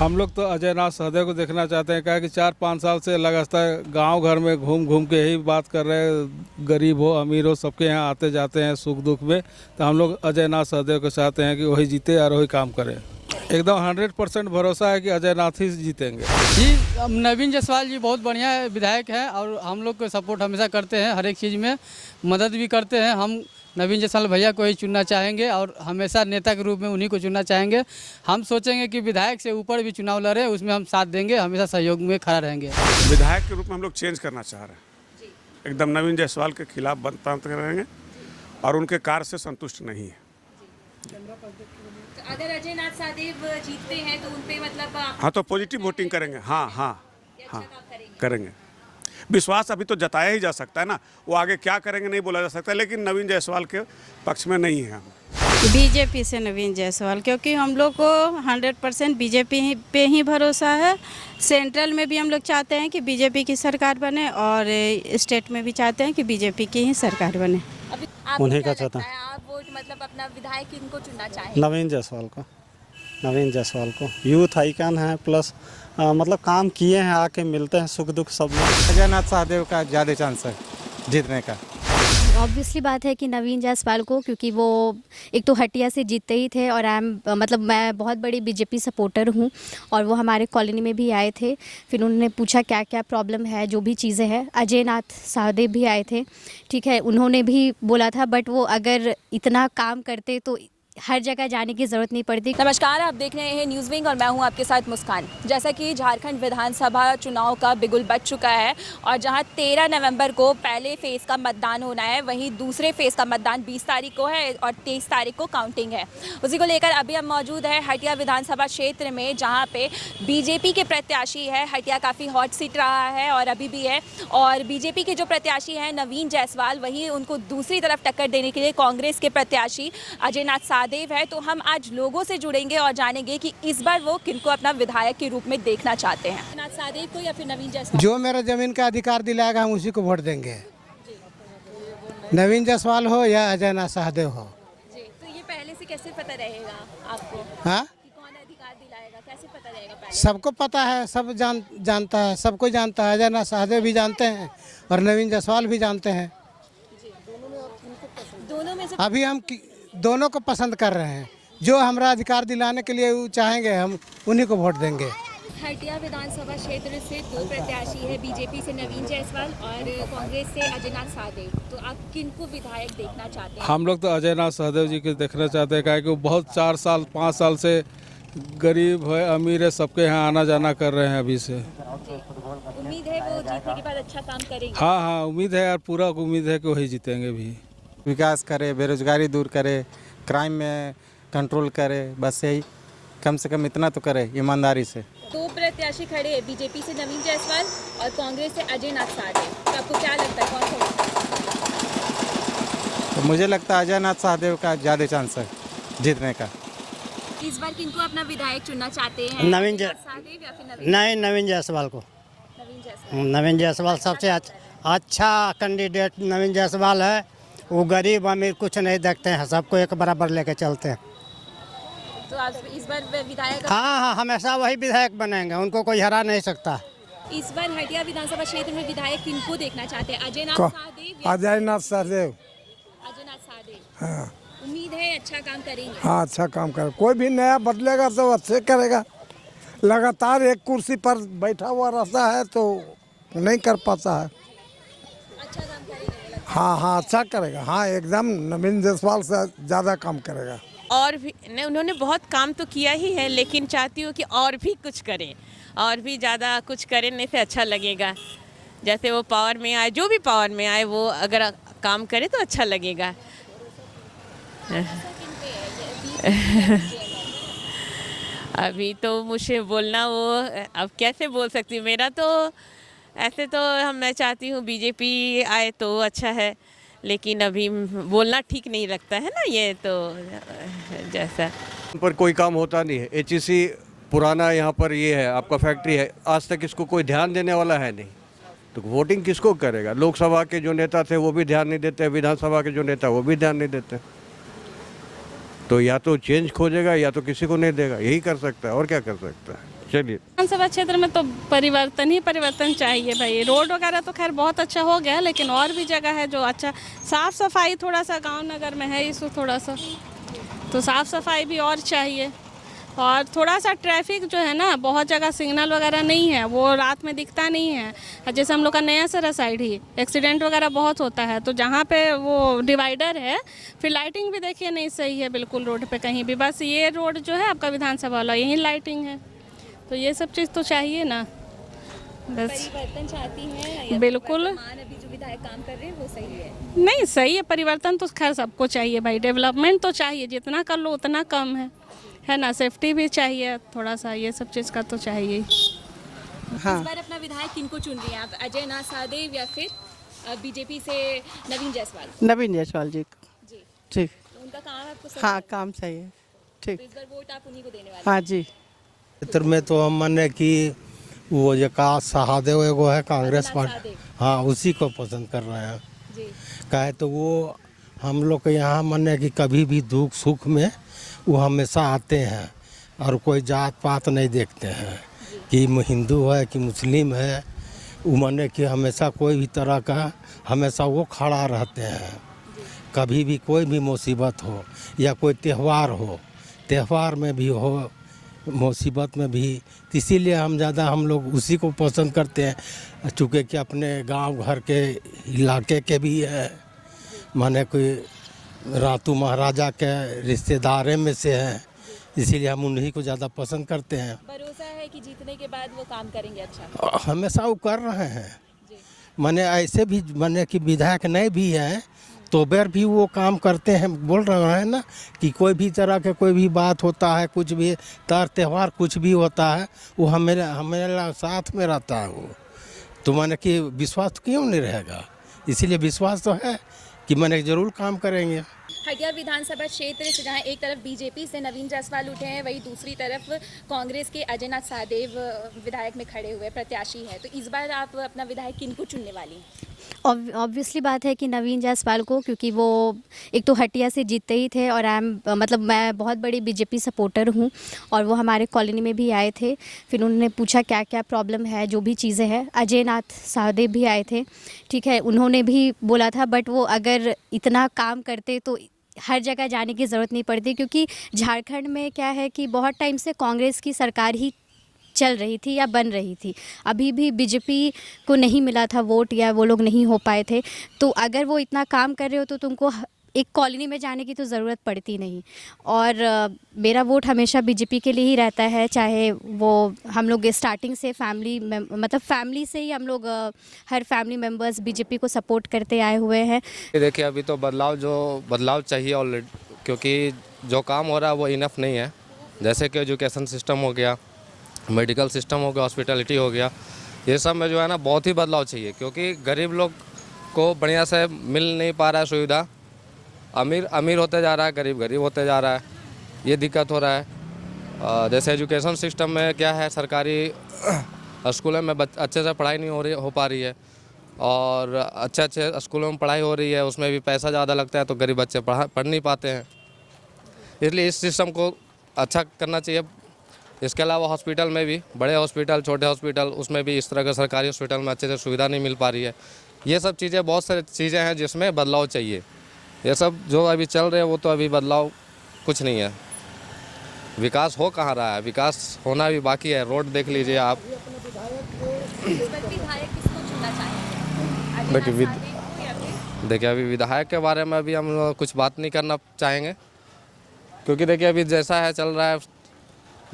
हम लोग तो अजय नाथ सहदेव को देखना चाहते हैं, क्या कि 4-5 साल से लगातार गांव घर में घूम घूम के यही बात कर रहे हैं, गरीब हो अमीर हो सबके यहाँ आते जाते हैं सुख दुख में। तो हम लोग अजय नाथ सहदेव को चाहते हैं कि वही जीते और वही काम करें। एकदम 100% भरोसा है कि अजय नाथ ही जीतेंगे। जी, नवीन जायसवाल जी बहुत बढ़िया विधायक हैं और हम लोग को सपोर्ट हमेशा करते हैं, हर एक चीज़ में मदद भी करते हैं। हम नवीन जायसवाल भैया को ही चुनना चाहेंगे और हमेशा नेता के रूप में उन्हीं को चुनना चाहेंगे। हम सोचेंगे कि विधायक से ऊपर भी चुनाव लड़े, उसमें हम साथ देंगे, हमेशा सहयोग में खड़ा रहेंगे। विधायक के रूप में हम लोग चेंज करना चाह रहे हैं, एकदम नवीन जायसवाल के खिलाफ बंद करेंगे और उनके कार्य से संतुष्ट नहीं है। तो अगर अजय नाथ सहदेव जीतते हैं तो उन पे मतलब हाँ, तो पॉजिटिव वोटिंग करेंगे। हाँ अच्छा काम करेंगे। विश्वास अभी तो जताया ही जा सकता है ना, वो आगे क्या करेंगे नहीं बोला जा सकता, लेकिन नवीन जायसवाल के पक्ष में नहीं है हम। बीजेपी से नवीन जायसवाल, क्योंकि हम लोग को 100% बीजेपी पे ही भरोसा है। सेंट्रल में भी हम लोग चाहते हैं कि बीजेपी की सरकार बने और स्टेट में भी चाहते हैं कि बीजेपी की ही सरकार बने। अभी आपको उन्हीं क्या का चाहता लगता है, आप वोट मतलब अपना विधायक किनको चुनना चाहें? नवीन जायसवाल को यूथ आइकन है, प्लस मतलब काम किए हैं, आके मिलते हैं सुख दुख सब में। अजय नाथ सहदेव का ज़्यादा चांस है जीतने का। ऑब्वियसली बात है कि नवीन जायसवाल को, क्योंकि वो एक तो हटिया से जीतते ही थे और मतलब मैं बहुत बड़ी बीजेपी सपोर्टर हूँ और वो हमारे कॉलोनी में भी आए थे। फिर उन्होंने पूछा क्या क्या प्रॉब्लम है, जो भी चीज़ें हैं। अजय नाथ सहदेव भी आए थे, ठीक है, उन्होंने भी बोला था, बट वो अगर इतना काम करते तो हर जगह जाने की ज़रूरत नहीं पड़ती। नमस्कार, आप देख रहे हैं न्यूज़ विंग और मैं हूं आपके साथ मुस्कान। जैसा कि झारखंड विधानसभा चुनाव का बिगुल बज चुका है और जहां 13 नवंबर को पहले फेज़ का मतदान होना है, वहीं दूसरे फेज़ का मतदान 20 तारीख को है और 23 तारीख को काउंटिंग है। उसी को लेकर अभी हम मौजूद है हटिया विधानसभा क्षेत्र में, जहाँ पे बीजेपी के प्रत्याशी है। हटिया काफ़ी हॉट सीट रहा है और अभी भी है, और बीजेपी के जो प्रत्याशी हैं नवीन जायसवाल, वही उनको दूसरी तरफ टक्कर देने के लिए कांग्रेस के प्रत्याशी अजय नाथ सहदेव है। तो हम आज लोगों से जुड़ेंगे और जानेंगे कि इस बार वो किनको अपना विधायक के रूप में देखना चाहते हैं, नाथ सहदेव को या फिर नवीन जायसवाल। जो मेरा जमीन का अधिकार दिलाएगा हम उसी को वोट देंगे, नवीन जायसवाल हो या अजय नाथ सहदेव हो। जी, तो ये पहले से कैसे पता रहेगा आपको? हाँ, कि कौन अधिकार दिलाएगा, कैसे पता रहेगा पहले? सबको पता है, सब जानता है, सबको जानता है। अजय नाथ सहदेव भी जानते हैं और नवीन जायसवाल भी जानते हैं। दोनों में से अभी हम दोनों को पसंद कर रहे हैं। जो हमारा अधिकार दिलाने के लिए वो चाहेंगे हम उन्हीं को वोट देंगे। हटिया विधानसभा क्षेत्र से दो प्रत्याशी है, बीजेपी से नवीन जायसवाल और कांग्रेस से अजय नाथ सहदेव। तो आप किनको विधायक देखना चाहते हैं? हम लोग तो अजय नाथ सहदेव जी को देखना चाहते हैं, क्या कि वो बहुत 4-5 साल से गरीब है अमीर है सबके यहाँ आना जाना कर रहे हैं अभी से। उम्मीद है वो जीतने के बाद अच्छा काम करेंगे। हाँ, उम्मीद है और पूरा उम्मीद है कि वही जीतेंगे भी। विकास करे, बेरोजगारी दूर करे, क्राइम में कंट्रोल करे, बस यही कम से कम इतना तो करे ईमानदारी से। दो प्रत्याशी खड़े हैं, बीजेपी से नवीन जायसवाल और कांग्रेस से अजय नाथ सहदेव। तो आपको क्या लगता है कौन होगा? तो मुझे लगता है अजय नाथ सहदेव का ज़्यादा चांस है जीतने का। इस बार किनको अपना विधायक चुनना चाहते हैं, नवीन सहदेव या फिर नवीन जायसवाल को। नवीन जायसवाल सबसे अच्छा कैंडिडेट नवीन जायसवाल है। वो गरीब अमीर कुछ नहीं देखते हैं, सबको एक बराबर लेके चलते हैं। तो आप इस बार विधायक? हाँ, हमेशा वही विधायक बनेंगे, उनको कोई हरा नहीं सकता। इस बार हटिया विधानसभा क्षेत्र में विधायक किनको देखना चाहते हैं, अजय नाथ सहदेव या अजय नाथ सहदेव। अजय नाथ सहदेव? हाँ, उम्मीद है अच्छा काम करेंगे। हाँ, अच्छा काम करे। कोई भी नया बदलेगा तो अच्छे करेगा। लगातार एक कुर्सी पर बैठा हुआ रहता है तो नहीं कर पाता है। अच्छा काम करेंगे? हाँ, अच्छा करेगा। हाँ, एकदम नवीन जायसवाल से ज़्यादा काम करेगा। और भी नहीं, उन्होंने बहुत काम तो किया ही है, लेकिन चाहती हूँ कि और भी कुछ करें, और भी ज़्यादा कुछ करने से अच्छा लगेगा। जैसे वो पावर में आए, जो भी पावर में आए वो अगर काम करे तो अच्छा लगेगा। अभी तो मुझे बोलना वो अब कैसे बोल सकती हूँ। मेरा तो ऐसे तो मैं चाहती हूँ बीजेपी आए तो अच्छा है, लेकिन अभी बोलना ठीक नहीं लगता है ना, ये तो जैसा पर कोई काम होता नहीं है। एचईसी पुराना यहाँ पर ये है, आपका फैक्ट्री है, आज तक इसको कोई ध्यान देने वाला है नहीं, तो वोटिंग किसको करेगा? लोकसभा के जो नेता थे वो भी ध्यान नहीं देते, विधानसभा के जो नेता वो भी ध्यान नहीं देते। तो या तो चेंज खोजेगा या तो किसी को नहीं देगा, यही कर सकता है और क्या कर सकता है। चलिए, विधानसभा क्षेत्र में तो परिवर्तन ही परिवर्तन चाहिए भाई। रोड वगैरह तो खैर बहुत अच्छा हो गया, लेकिन और भी जगह है जो अच्छा, साफ सफाई थोड़ा सा गांव नगर में है इस थोड़ा सा, तो साफ सफाई भी और चाहिए। और थोड़ा सा ट्रैफिक जो है ना, बहुत जगह सिग्नल वगैरह नहीं है, वो रात में दिखता नहीं है। जैसे हम लोग का नया सरा साइड ही एक्सीडेंट वगैरह बहुत होता है, तो जहाँ पे वो डिवाइडर है, फिर लाइटिंग भी देखिए नहीं सही है बिल्कुल रोड पे कहीं भी। बस ये रोड जो है आपका विधानसभा वाला, यही लाइटिंग है, तो ये सब चीज़ तो चाहिए ना। बस परिवर्तन चाहती हैं बिल्कुल। अभी जो विधायक काम कर रहे हैं वो सही है? नहीं, सही है। परिवर्तन तो खैर सबको चाहिए भाई, डेवलपमेंट तो चाहिए, जितना कर लो उतना कम है ना। सेफ्टी भी चाहिए थोड़ा सा, ये सब चीज़ का तो चाहिए। हाँ। इस बार अपना विधायक किनको चुन रही हैं आप, अजय नाथ सहदेव या फिर बीजेपी से नवीन जायसवाल? नवीन जायसवाल जी। जी ठीक। तो उनका काम आपको सही हाँ, है? काम सही है। ठीक। तो इस बार वोट आप उन्हीं को देने वाले? हाँ जी। क्षेत्र में तो हम माने कि वो जो का सहदेव एगो है कांग्रेस पार्टी, हाँ उसी को पसंद कर रहे हैं। जी। कहे तो वो हम लोग के यहाँ माने कि कभी भी दुख सुख में वो हमेशा आते हैं और कोई जात पात नहीं देखते हैं कि हिंदू है कि मुस्लिम है। वो माने कि हमेशा कोई भी तरह का हमेशा वो खड़ा रहते हैं। कभी भी कोई भी मुसीबत हो या कोई त्यौहार हो, त्यौहार में भी हो, मुसीबत में भी, इसीलिए हम लोग उसी को पसंद करते हैं। चूँकि कि अपने गांव घर के इलाके के भी है, माने कोई रातू महाराजा के रिश्तेदारे में से हैं, इसीलिए हम उन्हीं को ज़्यादा पसंद करते हैं। भरोसा है कि जीतने के बाद वो काम करेंगे अच्छा? हमेशा वो कर रहे हैं। माने ऐसे भी माने कि विधायक नहीं भी हैं तो बेर भी वो काम करते हैं। बोल रहे हैं ना कि कोई भी तरह के कोई भी बात होता है, कुछ भी त्यौहार कुछ भी होता है, वो हमें साथ में रहता है वो। तो माने कि विश्वास क्यों नहीं रहेगा, इसीलिए विश्वास तो है कि मैंने ज़रूर काम करेंगे। हटिया विधानसभा क्षेत्र से जहां एक तरफ बीजेपी से नवीन जायसवाल उठे हैं, वहीं दूसरी तरफ कांग्रेस के अजय नाथ सहदेव विधायक में खड़े हुए प्रत्याशी हैं, तो इस बार आप अपना विधायक किनको चुनने वाली हैं? ऑब्वियसली बात है कि नवीन जायसवाल को, क्योंकि वो एक तो हटिया से जीतते ही थे और मैं बहुत बड़ी बीजेपी सपोर्टर हूँ और वो हमारे कॉलोनी में भी आए थे। फिर उन्होंने पूछा क्या क्या प्रॉब्लम है, जो भी चीज़ें हैं। अजय नाथ सहदेव भी आए थे, ठीक है, उन्होंने भी बोला था, बट वो अगर इतना काम करते तो हर जगह जाने की ज़रूरत नहीं पड़ती, क्योंकि झारखंड में क्या है कि बहुत टाइम से कांग्रेस की सरकार ही चल रही थी या बन रही थी। अभी भी बीजेपी को नहीं मिला था वोट, या वो लोग नहीं हो पाए थे। तो अगर वो इतना काम कर रहे हो तो तुमको एक कॉलोनी में जाने की तो ज़रूरत पड़ती नहीं। और मेरा वोट हमेशा बीजेपी के लिए ही रहता है, चाहे वो हम लोग स्टार्टिंग से फैमिली से ही हम लोग हर फैमिली मेम्बर्स बीजेपी को सपोर्ट करते आए हुए हैं। देखिए, अभी तो बदलाव चाहिए ऑलरेडी, क्योंकि जो काम हो रहा है वो इनफ नहीं है। जैसे कि एजुकेशन सिस्टम हो गया, मेडिकल सिस्टम हो गया, हॉस्पिटलिटी हो गया, ये सब में जो है ना बहुत ही बदलाव चाहिए, क्योंकि गरीब लोग को बढ़िया से मिल नहीं पा रहा है सुविधा। अमीर होते जा रहा है, गरीब होते जा रहा है, ये दिक्कत हो रहा है। जैसे एजुकेशन सिस्टम में क्या है, सरकारी स्कूलों में अच्छे से पढ़ाई नहीं हो पा रही है, और अच्छे स्कूलों में पढ़ाई हो रही है, उसमें भी पैसा ज़्यादा लगता है, तो गरीब बच्चे पढ़ नहीं पाते हैं। इसलिए इस सिस्टम को अच्छा करना चाहिए। इसके अलावा हॉस्पिटल में भी, बड़े हॉस्पिटल, छोटे हॉस्पिटल, उसमें भी इस तरह के सरकारी हॉस्पिटल में अच्छे से सुविधा नहीं मिल पा रही है। ये सब चीज़ें, बहुत सारी चीज़ें हैं जिसमें बदलाव चाहिए। ये सब जो अभी चल रहे हैं वो तो अभी बदलाव कुछ नहीं है। विकास हो कहाँ रहा है, विकास होना भी बाकी है। रोड देख लीजिए आप। देखिए, अभी विधायक के बारे में अभी हम कुछ बात नहीं करना चाहेंगे, क्योंकि देखिए अभी जैसा है चल रहा है,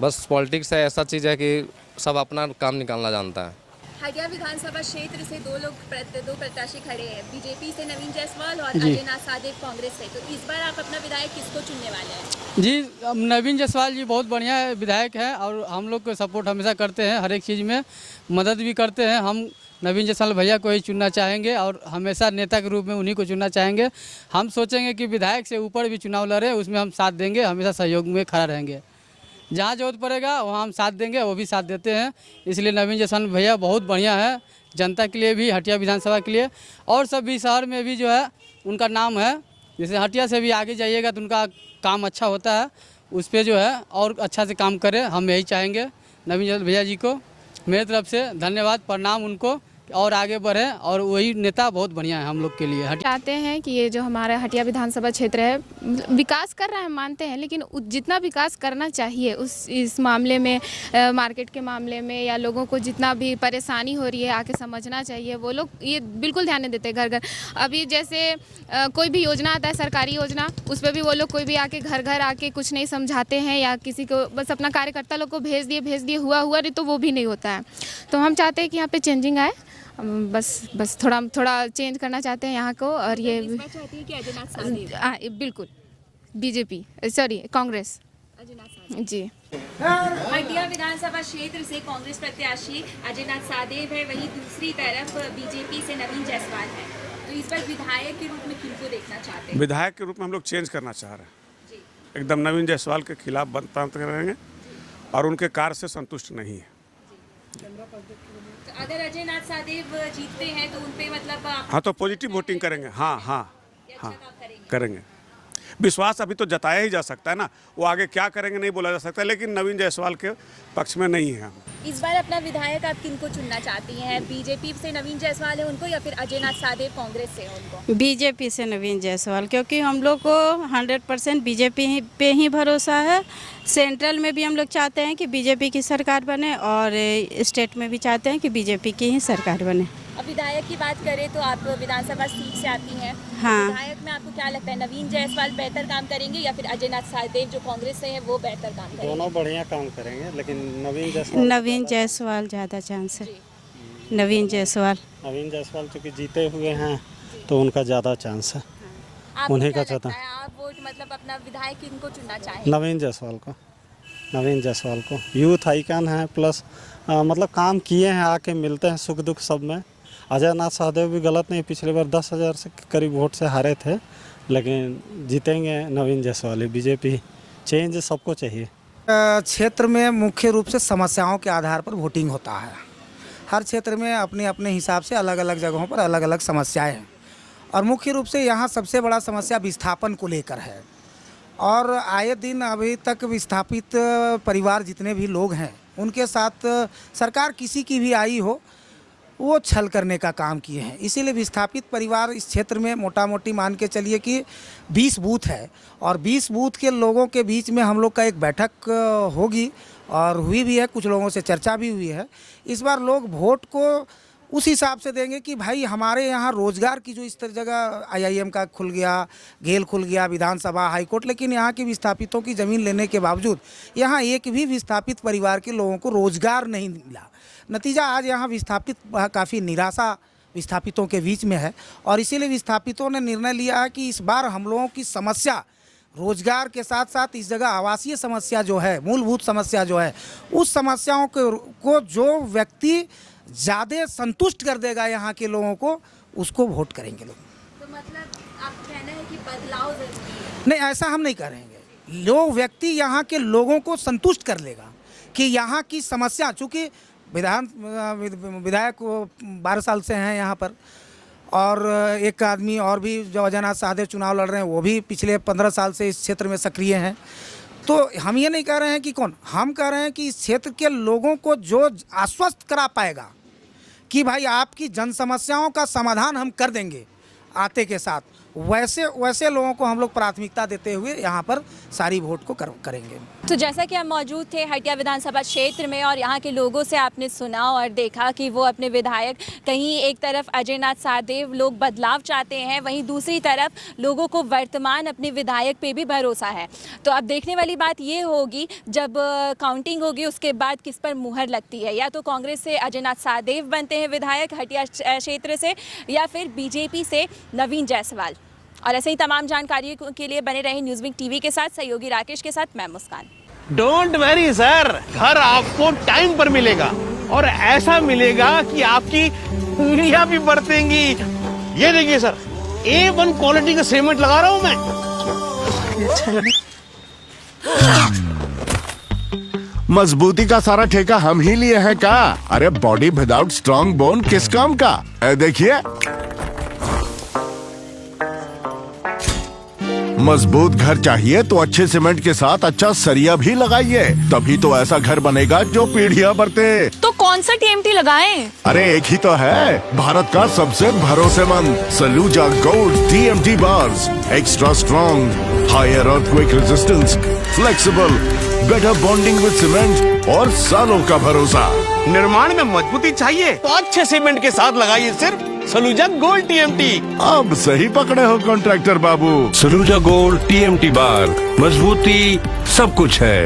बस पॉलिटिक्स है, ऐसा चीज़ है कि सब अपना काम निकालना जानता है। हटिया विधानसभा क्षेत्र से दो प्रत्याशी खड़े हैं, बीजेपी से नवीन जायसवाल और अजय नाथ सहदेव कांग्रेस से, तो इस बार आप अपना विधायक किसको चुनने वाले हैं? जी, नवीन जायसवाल जी बहुत बढ़िया विधायक है और हम लोग को सपोर्ट हमेशा करते हैं, हर एक चीज़ में मदद भी करते हैं। हम नवीन जायसवाल भैया को ही चुनना चाहेंगे और हमेशा नेता के रूप में उन्हीं को चुनना चाहेंगे। हम सोचेंगे कि विधायक से ऊपर भी चुनाव लड़े, उसमें हम साथ देंगे, हमेशा सहयोग में खड़ा रहेंगे। जहाँ जरूरत पड़ेगा वहाँ हम साथ देंगे, वो भी साथ देते हैं। इसलिए नवीन जायसवाल भैया बहुत बढ़िया है, जनता के लिए भी, हटिया विधानसभा के लिए, और सभी शहर में भी जो है उनका नाम है। जैसे हटिया से भी आगे जाइएगा तो उनका काम अच्छा होता है, उस पर जो है और अच्छा से काम करें, हम यही चाहेंगे नवीन जयसवाल भैया जी को। मेरे तरफ से धन्यवाद, प्रणाम उनको, और आगे बढ़े, और वही नेता बहुत बढ़िया है हम लोग के लिए। चाहते हैं कि ये जो हमारा हटिया विधानसभा क्षेत्र है विकास कर रहा है, मानते हैं, लेकिन जितना विकास करना चाहिए इस मामले में, मार्केट के मामले में या लोगों को जितना भी परेशानी हो रही है आके समझना चाहिए। वो लोग ये बिल्कुल ध्यान नहीं देते। घर घर अभी जैसे कोई भी योजना आता है, सरकारी योजना, उस पर भी वो लोग कोई भी आके घर घर आके कुछ नहीं समझाते हैं, या किसी को बस अपना कार्यकर्ता लोग को भेज दिए हुआ नहीं तो वो भी नहीं होता है। तो हम चाहते हैं कि यहाँ पे चेंजिंग आए, बस थोड़ा चेंज करना चाहते हैं यहाँ को। और ये बिल्कुल बीजेपी सॉरी कांग्रेस जी। हटिया विधानसभा क्षेत्र से कांग्रेस प्रत्याशी अजयनाथ साहदेव है, वहीं दूसरी तरफ बीजेपी से नवीन जायसवाल है। तो इस बार विधायक के रूप में किनको देखना चाहते हैं? विधायक के रूप में हम लोग चेंज करना चाह रहे हैं, एकदम नवीन जायसवाल के खिलाफ बंद करेंगे और उनके कार्य से संतुष्ट नहीं है। तो अगर अजयनाथ साहदेव जीतते हैं तो उनपे मतलब हाँ, तो पॉजिटिव वोटिंग करेंगे। हाँ करेंगे। विश्वास अभी तो जताया ही जा सकता है ना, वो आगे क्या करेंगे नहीं बोला जा सकता, लेकिन नवीन जायसवाल के पक्ष में नहीं है। इस बार अपना विधायक आप किनको चुनना चाहती हैं? बीजेपी से नवीन जायसवाल है उनको, या फिर अजयनाथ साहदेव कांग्रेस से है उनको? बीजेपी से नवीन जायसवाल, क्योंकि हम लोग को 100% बीजेपी पे ही भरोसा है। सेंट्रल में भी हम लोग चाहते हैं कि बीजेपी की सरकार बने, और स्टेट में भी चाहते हैं कि बीजेपी की ही सरकार बने। अब विधायक की बात करें तो आप विधानसभा सीट से आती हैं। हाँ। विधायक में आपको क्या लगता है, नवीन जायसवाल बेहतर काम करेंगे या फिर अजयनाथ साहदेव जो कांग्रेस से हैं वो बेहतर काम करेंगे? दोनों बढ़िया काम करेंगे, लेकिन नवीन जायसवाल ज़्यादा चांस है। नवीन जायसवाल चूँकि जीते हुए हैं तो उनका ज़्यादा चांस है। उन्हीं का चाहता है आप वोट मतलब अपना विधायक किनको चुनना चाहेंगे? नवीन जायसवाल को यूथ आइकन है, प्लस मतलब काम किए हैं, आके मिलते हैं सुख दुख सब में। अजयनाथ साहदेव भी गलत नहीं, पिछले बार 10,000 से करीब वोट से हारे थे, लेकिन जीतेंगे नवीन जायसवाल। बीजेपी चेंज सबको चाहिए। क्षेत्र में मुख्य रूप से समस्याओं के आधार पर वोटिंग होता है। हर क्षेत्र में अपने अपने हिसाब से अलग अलग जगहों पर अलग अलग समस्याएं हैं, और मुख्य रूप से यहाँ सबसे बड़ा समस्या विस्थापन को लेकर है। और आए दिन अभी तक विस्थापित परिवार जितने भी लोग हैं उनके साथ सरकार किसी की भी आई हो वो छल करने का काम किए हैं। इसीलिए विस्थापित परिवार इस क्षेत्र में मोटा मोटी मान के चलिए कि 20 बूथ है, और 20 बूथ के लोगों के बीच में हम लोग का एक बैठक होगी, और हुई भी है, कुछ लोगों से चर्चा भी हुई है। इस बार लोग वोट को उस हिसाब से देंगे कि भाई हमारे यहाँ रोजगार की जो इस तरह जगह IIM का खुल गया, गेल खुल गया, विधानसभा, हाईकोर्ट, लेकिन यहाँ के विस्थापितों की ज़मीन लेने के बावजूद यहाँ एक भी विस्थापित परिवार के लोगों को रोजगार नहीं मिला। नतीजा आज यहाँ विस्थापित काफ़ी निराशा विस्थापितों के बीच में है, और इसीलिए विस्थापितों ने निर्णय लिया है कि इस बार हम लोगों की समस्या रोजगार के साथ साथ इस जगह आवासीय समस्या जो है, मूलभूत समस्या जो है, उस समस्याओं को जो व्यक्ति ज़्यादा संतुष्ट कर देगा यहाँ के लोगों को, उसको वोट करेंगे लोग। तो मतलब आप कहना है कि बदलाव जरूरी है? नहीं, ऐसा हम नहीं करेंगे। जो व्यक्ति यहाँ के लोगों को संतुष्ट कर लेगा कि यहाँ की समस्या, चूँकि विधायक 12 साल से हैं यहाँ पर, और एक आदमी और भी जो अजयनाथ साहदेव चुनाव लड़ रहे हैं वो भी पिछले 15 साल से इस क्षेत्र में सक्रिय हैं। तो हम ये नहीं कह रहे हैं कि कौन, हम कह रहे हैं कि इस क्षेत्र के लोगों को जो आश्वस्त करा पाएगा कि भाई आपकी जन समस्याओं का समाधान हम कर देंगे आते के साथ, वैसे लोगों को हम लोग प्राथमिकता देते हुए यहाँ पर सारी वोट को करेंगे। तो जैसा कि हम मौजूद थे हटिया विधानसभा क्षेत्र में, और यहाँ के लोगों से आपने सुना और देखा कि वो अपने विधायक, कहीं एक तरफ अजयनाथ साहदेव लोग बदलाव चाहते हैं, वहीं दूसरी तरफ लोगों को वर्तमान अपने विधायक पे भी भरोसा है। तो अब देखने वाली बात ये होगी जब काउंटिंग होगी उसके बाद किस पर मुहर लगती है, या तो कांग्रेस से अजयनाथ साहदेव बनते हैं विधायक हटिया क्षेत्र से, या फिर बीजेपी से नवीन जायसवाल। और ऐसे ही तमाम जानकारी के लिए बने रहे न्यूज़विंग टीवी के साथ। सहयोगी राकेश के साथ मैं मुस्कान। डोंट वरी सर, घर आपको टाइम पर मिलेगा, और ऐसा मिलेगा कि आपकी उंगलियां भी बरतेंगी। ये देखिए सर, A1 क्वालिटी का सीमेंट लगा रहा हूं मैं। मजबूती का सारा ठेका हम ही लिए हैं का? अरे बॉडी विदाउट स्ट्रॉन्ग बोन किस काम का? देखिए मजबूत घर चाहिए तो अच्छे सीमेंट के साथ अच्छा सरिया भी लगाइए, तभी तो ऐसा घर बनेगा जो पीढ़ियां बरते। तो कौन सा टीएमटी लगाएं? अरे एक ही तो है, भारत का सबसे भरोसेमंद Saluja gold TMT bars. Extra strong, higher earthquake resistance, flexible, better bonding with cement और सालों का भरोसा। निर्माण में मजबूती चाहिए तो अच्छे सीमेंट के साथ लगाइए सिर्फ सलूजा गोल्ड टीएमटी। अब सही पकड़े हो कॉन्ट्रैक्टर बाबू। सलूजा गोल्ड टीएमटी बार, मजबूती सब कुछ है।